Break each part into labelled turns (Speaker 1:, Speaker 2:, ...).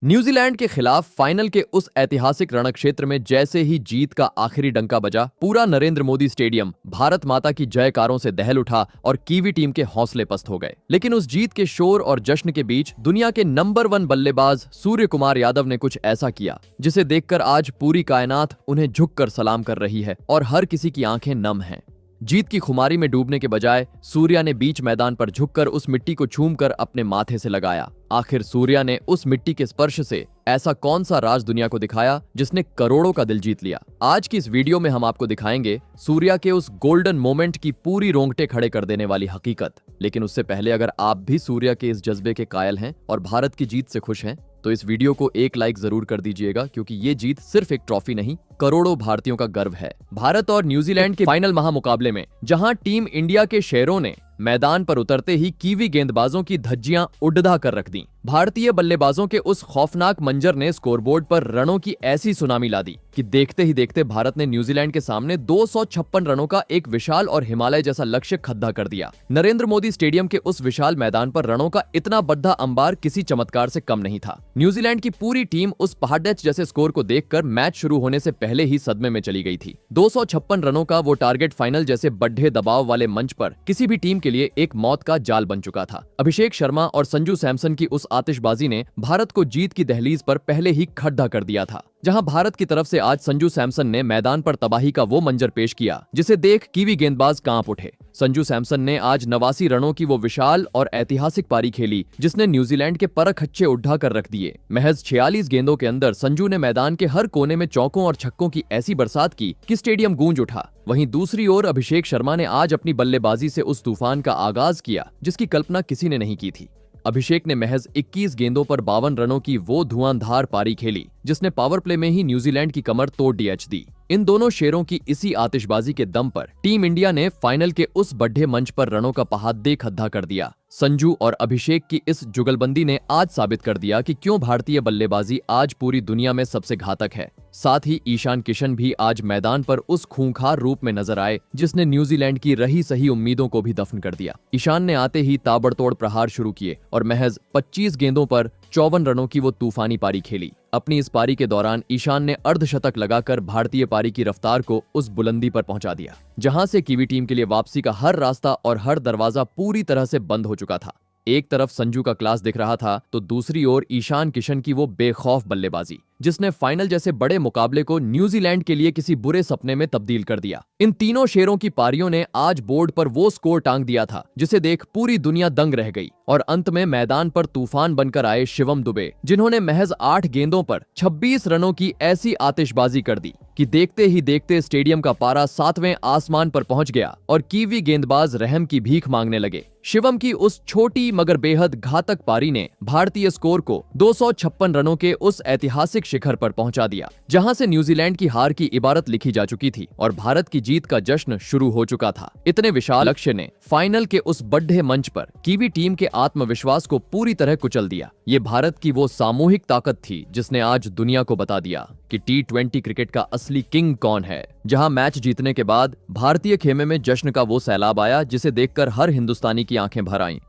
Speaker 1: New Zealand के खिलाफ final के उस ऐतिहासिक रणक्षेत्र में जैसे ही जीत का आखिरी डंका बजा, पूरा नरेंद्र मोदी स्टेडियम भारत माता की जयकारों से दहल उठा और कीवी टीम के हौसले पस्त हो गए। लेकिन उस जीत के शोर और जश्न के बीच दुनिया के नंबर 1 बल्लेबाज सूर्य कुमार यादव ने कुछ ऐसा किया जिसे देखकर आज पूरी कायनात उन्हें झुककर सलाम कर रही है और हर किसी की आंखें नम हैं। जीत की खुमारी में डूबने के बजाय सूर्या ने बीच मैदान पर झुककर उस मिट्टी को छूमकर अपने माथे से लगाया। आखिर सूर्या ने उस मिट्टी के स्पर्श से ऐसा कौन सा राज दुनिया को दिखाया जिसने करोड़ों का दिल जीत लिया। आज की इस वीडियो में हम आपको दिखाएंगे सूर्या के उस गोल्डन मोमेंट की पूरी रोंगटे खड़े कर देने वाली हकीकत। लेकिन उससे पहले अगर आप भी सूर्या के इस जज्बे के कायल हैं और भारत की जीत से खुश हैं तो इस वीडियो को एक लाइक जरूर कर दीजिएगा, क्योंकि ये जीत सिर्फ एक ट्रॉफी नहीं, करोड़ों भारतीयों का गर्व है। भारत और न्यूजीलैंड के फाइनल महामुकाबले में जहां टीम इंडिया के शेरों ने मैदान पर उतरते ही कीवी गेंदबाजों की धज्जियां उड़धा कर रख दी, भारतीय बल्लेबाजों के उस खौफनाक मंजर ने स्कोरबोर्ड पर रनों की ऐसी सुनामी ला दी कि देखते ही देखते भारत ने न्यूजीलैंड के सामने 256 रनों का एक विशाल और हिमालय जैसा लक्ष्य खद्दा कर दिया। नरेंद्र मोदी स्टेडियम के उस विशाल मैदान पर रनों का इतना बड़ा अंबार किसी चमत्कार से कम नहीं था। न्यूजीलैंड की पूरी टीम उस पहाड़च जैसे स्कोर को देखकर मैच शुरू होने से पहले ही सदमे में चली गई थी। 256 रनों का वो टारगेट फाइनल जैसे बढ़े दबाव वाले मंच पर किसी भी टीम के लिए एक मौत का जाल बन चुका था। अभिषेक शर्मा और संजू सैमसन की उस आतिशबाजी ने भारत को जीत की दहलीज पर पहले ही खड्डा कर दिया था। जहां भारत की तरफ से आज संजू सैमसन ने मैदान पर तबाही का वो मंजर पेश किया जिसे देख कीवी गेंदबाज कांप उठे। संजू सैमसन ने आज 89 रनों की वो विशाल और ऐतिहासिक पारी खेली जिसने न्यूजीलैंड के पर खच्चे उठा कर रख दिए। महज 46 गेंदों के अंदर संजू ने मैदान के हर कोने में चौकों और छक्कों की ऐसी बरसात की कि स्टेडियम गूंज उठा। वहीं दूसरी ओर अभिषेक शर्मा ने आज अपनी बल्लेबाजी से उस तूफान का आगाज किया जिसकी कल्पना किसी ने नहीं की थी। अभिषेक ने महज 21 गेंदों पर 52 रनों की वो धुआंधार पारी खेली जिसने पावर प्ले में ही न्यूजीलैंड की कमर तोड़ दी। इन दोनों शेरों की इसी आतिशबाजी के दम पर टीम इंडिया ने फाइनल के उस बढ़े मंच पर रनों का पहाड़ खद्दा कर दिया। संजू और अभिषेक की इस जुगलबंदी ने आज साबित कर दिया कि क्यों भारतीय बल्लेबाजी आज पूरी दुनिया में सबसे घातक है। साथ ही ईशान किशन भी आज मैदान पर उस खूंखार रूप में नजर आए जिसने न्यूजीलैंड की रही सही उम्मीदों को भी दफन कर दिया। ईशान ने आते ही ताबड़तोड़ प्रहार शुरू किए और महज 25 गेंदों पर 54 रनों की वो तूफानी पारी खेली। अपनी इस पारी के दौरान ईशान ने अर्धशतक लगाकर भारतीय पारी की रफ्तार को उस बुलंदी पर पहुंचा दिया जहां से कीवी टीम के लिए वापसी का हर रास्ता और हर दरवाजा पूरी तरह से बंद हो चुका था। एक तरफ संजू का क्लास दिख रहा था तो दूसरी ओर ईशान किशन की वो बेखौफ बल्लेबाजी जिसने फाइनल जैसे बड़े मुकाबले को न्यूजीलैंड के लिए किसी बुरे सपने में तब्दील कर दिया। इन तीनों शेरों की पारियों ने आज बोर्ड पर वो स्कोर टांग दिया था जिसे देख पूरी दुनिया दंग रह गई। और अंत में मैदान पर तूफान बनकर आए शिवम दुबे जिन्होंने महज 8 गेंदों पर 26 रनों की ऐसी आतिशबाजी कर दी कि देखते ही देखते स्टेडियम का पारा 7वें आसमान पर पहुंच गया और कीवी गेंदबाज रहम की भीख मांगने लगे। शिवम की उस छोटी मगर बेहद घातक पारी ने भारतीय स्कोर को 256 रनों के उस ऐतिहासिक शिखर पर पहुंचा दिया जहां से न्यूजीलैंड की हार की इबारत लिखी जा चुकी थी और भारत की जीत का जश्न शुरू हो चुका था। इतने विशाल लक्ष्य ने फाइनल के उस बढ़े मंच पर कीवी टीम के आत्मविश्वास को पूरी तरह कुचल दिया। ये भारत की वो सामूहिक ताकत थी जिसने आज दुनिया को बता दिया कि T20 क्रिकेट का असली किंग कौन है। जहां मैच जीतने के बाद भारतीय खेमे में जश्न का वो सैलाब आया जिसे देखकर हर हिंदुस्तानी की आंखें भर आईं।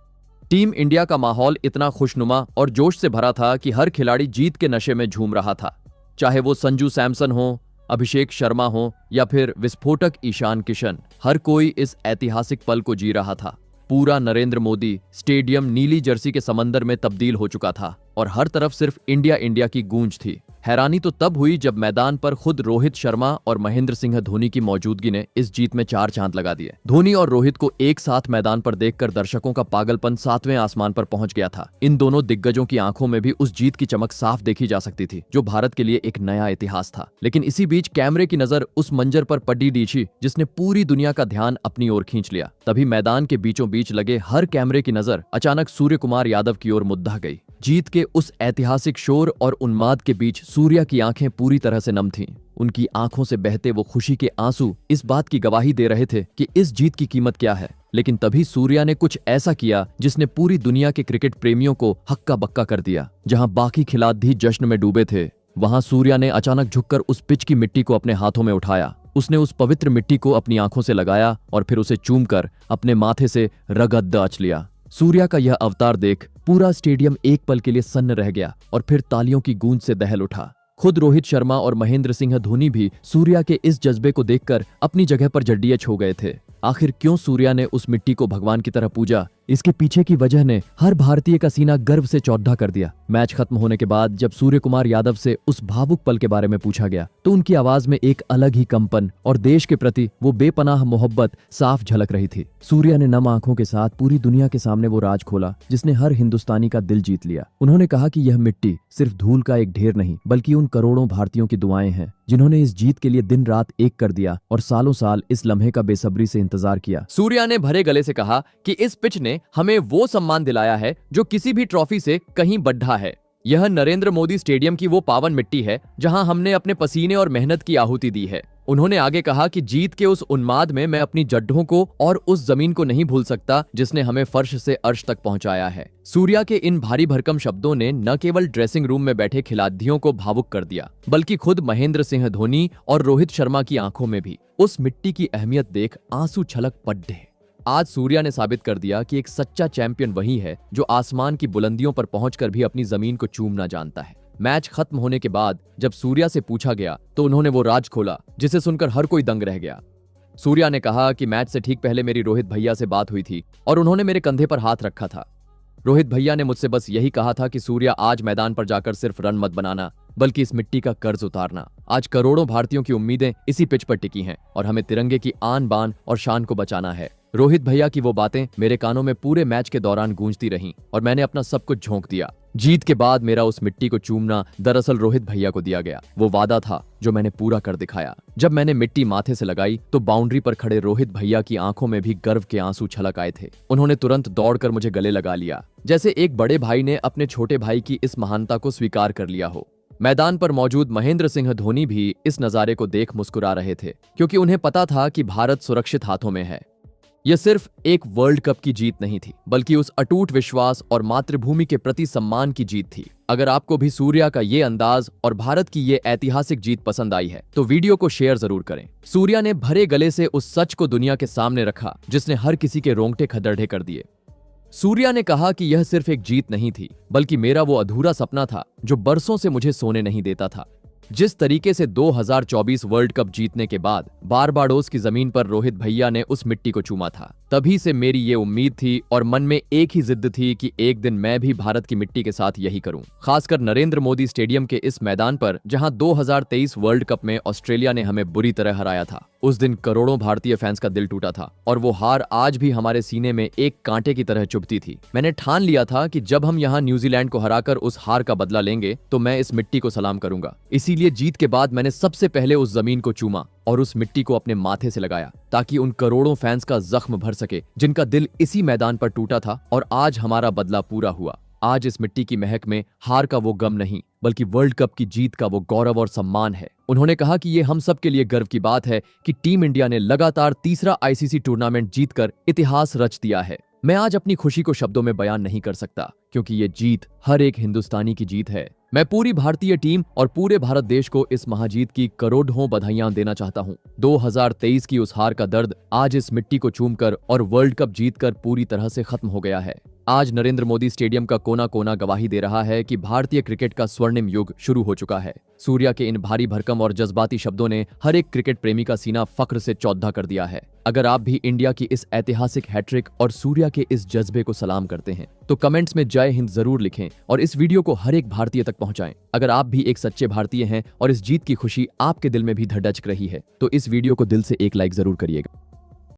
Speaker 1: टीम इंडिया का माहौल इतना खुशनुमा और जोश से भरा था कि हर खिलाड़ी जीत के नशे में झूम रहा था, चाहे वो संजू सैमसन हो, अभिषेक शर्मा हो या फिर विस्फोटक ईशान किशन। हर कोई इस ऐतिहासिक पल को जी रहा था। पूरा नरेंद्र मोदी स्टेडियम नीली जर्सी के समंदर में तब्दील हो चुका था और हर तरफ सिर्फ इंडिया इंडिया की गूंज थी। हैरानी तो तब हुई जब मैदान पर खुद रोहित शर्मा और महेंद्र सिंह धोनी की मौजूदगी ने इस जीत में 4 चांद लगा दिए। धोनी और रोहित को एक साथ मैदान पर देखकर दर्शकों का पागलपन 7वें आसमान पर पहुंच गया था। इन दोनों दिग्गजों की आंखों में भी उस जीत की चमक साफ देखी जा सकती थी जो भारत के लिए एक नया इतिहास था। लेकिन इसी बीच कैमरे की नजर उस मंजर पर पड़ी दीछी जिसने पूरी दुनिया का ध्यान अपनी ओर खींच लिया। तभी मैदान के बीचों बीच लगे हर कैमरे की नजर अचानक सूर्य कुमार यादव की ओर मुद्दा गई। जीत के उस ऐतिहासिक शोर और उन्माद के बीच सूर्या की आंखें पूरी तरह से नम थीं। उनकी आंखों से बहते वो खुशी के आंसू इस बात की गवाही दे रहे थे कि इस जीत की कीमत क्या है। लेकिन तभी सूर्या ने कुछ ऐसा किया जिसने पूरी दुनिया के क्रिकेट प्रेमियों को हक्का बक्का कर दिया। जहां बाकी खिलाड़ी जश्न में डूबे थे, वहां सूर्या ने अचानक झुककर उस पिच की मिट्टी को अपने हाथों में उठाया। उसने उस पवित्र मिट्टी को अपनी आंखों से लगाया और फिर उसे चूमकर अपने माथे से रगद दाच लिया। सूर्या का यह अवतार देख पूरा स्टेडियम एक पल के लिए सन्न रह गया और फिर तालियों की गूंज से दहल उठा। खुद रोहित शर्मा और महेंद्र सिंह धोनी भी सूर्या के इस जज्बे को देखकर अपनी जगह पर जड्डीएच हो गए थे। आखिर क्यों सूर्या ने उस मिट्टी को भगवान की तरह पूजा, इसके पीछे की वजह ने हर भारतीय का सीना गर्व से चौड़ा कर दिया। मैच खत्म होने के बाद जब सूर्य कुमार यादव से उस भावुक पल के बारे में पूछा गया तो उनकी आवाज में एक अलग ही कंपन और देश के प्रति वो बेपनाह मोहब्बत साफ झलक रही थी। सूर्या ने नम आंखों के साथ पूरी दुनिया के सामने वो राज खोला जिसने हर हिंदुस्तानी का दिल जीत लिया। उन्होंने कहा कि यह मिट्टी सिर्फ धूल का एक ढेर नहीं बल्कि उन करोड़ों भारतीयों की दुआएं हैं जिन्होंने इस जीत के लिए दिन रात एक कर दिया और सालों साल इस लम्हे का बेसब्री से इंतजार किया। सूर्या ने भरे गले से कहा कि इस पिच ने हमें वो सम्मान दिलाया है जो किसी भी ट्रॉफी से कहीं बढ़ा है। यह नरेंद्र मोदी स्टेडियम की वो पावन मिट्टी है जहां हमने अपने पसीने और मेहनत की आहुति दी है। उन्होंने आगे कहा कि जीत के उस उन्माद में मैं अपनी जड्ढों को और उस जमीन को नहीं भूल सकता जिसने हमें फर्श से अर्श तक पहुंचाया है। सूर्या के इन भारी भरकम शब्दों ने न केवल ड्रेसिंग रूम में बैठे खिलाड़ियों को भावुक कर दिया बल्कि खुद महेंद्र सिंह धोनी और रोहित शर्मा की आंखों में भी उस मिट्टी की अहमियत देख आंसू छलक पड़े। आज सूर्या ने साबित कर दिया कि एक सच्चा चैंपियन वही है जो आसमान की बुलंदियों पर पहुंचकर भी अपनी जमीन को चूमना जानता है। मैच खत्म होने के बाद जब सूर्या से पूछा गया तो उन्होंने वो राज खोला जिसे सुनकर हर कोई दंग रह गया। सूर्या ने कहा कि मैच से ठीक पहले मेरी रोहित भैया से बात हुई थी और उन्होंने मेरे कंधे पर हाथ रखा था। रोहित भैया ने मुझसे बस यही कहा था कि सूर्या आज मैदान पर जाकर सिर्फ रन मत बनाना बल्कि इस मिट्टी का कर्ज उतारना। आज करोड़ों भारतीयों की उम्मीदें इसी पिच पर टिकी हैं और हमें तिरंगे की आन बान और शान को बचाना है। रोहित भैया की वो बातें मेरे कानों में पूरे मैच के दौरान गूंजती रहीं और मैंने अपना सब कुछ झोंक दिया। जीत के बाद मेरा उस मिट्टी को चूमना दरअसल रोहित भैया को दिया गया वो वादा था जो मैंने पूरा कर दिखाया। जब मैंने मिट्टी माथे से लगाई तो बाउंड्री पर खड़े रोहित भैया की आंखों में भी गर्व के आंसू छलक आए थे। उन्होंने तुरंत दौड़कर मुझे गले लगा लिया जैसे एक बड़े भाई ने अपने छोटे भाई की इस महानता को स्वीकार कर लिया हो। मैदान पर मौजूद महेंद्र सिंह धोनी भी इस नजारे को देख मुस्कुरा रहे थे क्योंकि उन्हें पता था कि भारत सुरक्षित हाथों में है। यह सिर्फ एक वर्ल्ड कप की जीत नहीं थी बल्कि उस अटूट विश्वास और मातृभूमि के प्रति सम्मान की जीत थी। अगर आपको भी सूर्या का ये अंदाज और भारत की ये ऐतिहासिक जीत पसंद आई है तो वीडियो को शेयर जरूर करें। सूर्या ने भरे गले से उस सच को दुनिया के सामने रखा जिसने हर किसी के रोंगटे खदड़े कर दिए। सूर्या ने कहा कि यह सिर्फ एक जीत नहीं थी बल्कि मेरा वो अधूरा सपना था जो बरसों से मुझे सोने नहीं देता था। जिस तरीके से 2024 वर्ल्ड कप जीतने के बाद बारबाडोस की जमीन पर रोहित भैया ने उस मिट्टी को चूमा था, तभी से मेरी ये उम्मीद थी और मन में एक ही जिद थी कि एक दिन मैं भी भारत की मिट्टी के साथ यही करूं। खासकर नरेंद्र मोदी स्टेडियम के इस मैदान पर जहां 2023 वर्ल्ड कप में ऑस्ट्रेलिया ने हमें बुरी तरह हराया था। उस दिन करोड़ों भारतीय फैंस का दिल टूटा था और वो हार आज भी हमारे सीने में एक कांटे की तरह चुभती थी। मैंने ठान लिया था कि जब हम यहाँ न्यूजीलैंड को हराकर उस हार का बदला लेंगे तो मैं इस मिट्टी को सलाम करूंगा। इसीलिए जीत के बाद मैंने सबसे पहले उस जमीन को चूमा और उस मिट्टी को अपने माथे से लगाया ताकि उन करोड़ों फैंस का जख्म भर सके जिनका दिल इसी मैदान पर टूटा था। और आज हमारा बदला पूरा हुआ। आज इस मिट्टी की महक में हार का वो गम नहीं बल्कि वर्ल्ड कप की जीत का वो गौरव और सम्मान है। उन्होंने कहा कि ये हम सब के लिए गर्व की बात है कि टीम इंडिया ने लगातार तीसरा आईसीसी टूर्नामेंट जीतकर इतिहास रच दिया है। मैं आज अपनी खुशी को शब्दों में बयान नहीं कर सकता क्योंकि ये जीत हर एक हिंदुस्तानी की जीत है। मैं पूरी भारतीय टीम और पूरे भारत देश को इस महाजीत की करोड़ों बधाइयां देना चाहता हूं। 2023 की उस हार का दर्द आज इस मिट्टी को चूमकर और वर्ल्ड कप जीतकर पूरी तरह से खत्म हो गया है। आज नरेंद्र मोदी स्टेडियम का कोना कोना गवाही दे रहा है कि भारतीय क्रिकेट का स्वर्णिम युग शुरू हो चुका है। सूर्या के इन भारी भरकम और जज्बाती शब्दों ने हर एक क्रिकेट प्रेमी का सीना फख्र से चौधा कर दिया है। अगर आप भी इंडिया की इस ऐतिहासिक हैट्रिक और सूर्या के इस जज्बे को सलाम करते हैं तो कमेंट्स में जय हिंद जरूर लिखें और इस वीडियो को हर एक भारतीय तक पहुंचाएं। अगर आप भी एक सच्चे भारतीय हैं और इस जीत की खुशी आपके दिल में भी धड़क रही है तो इस वीडियो को दिल से एक लाइक जरूर करिएगा।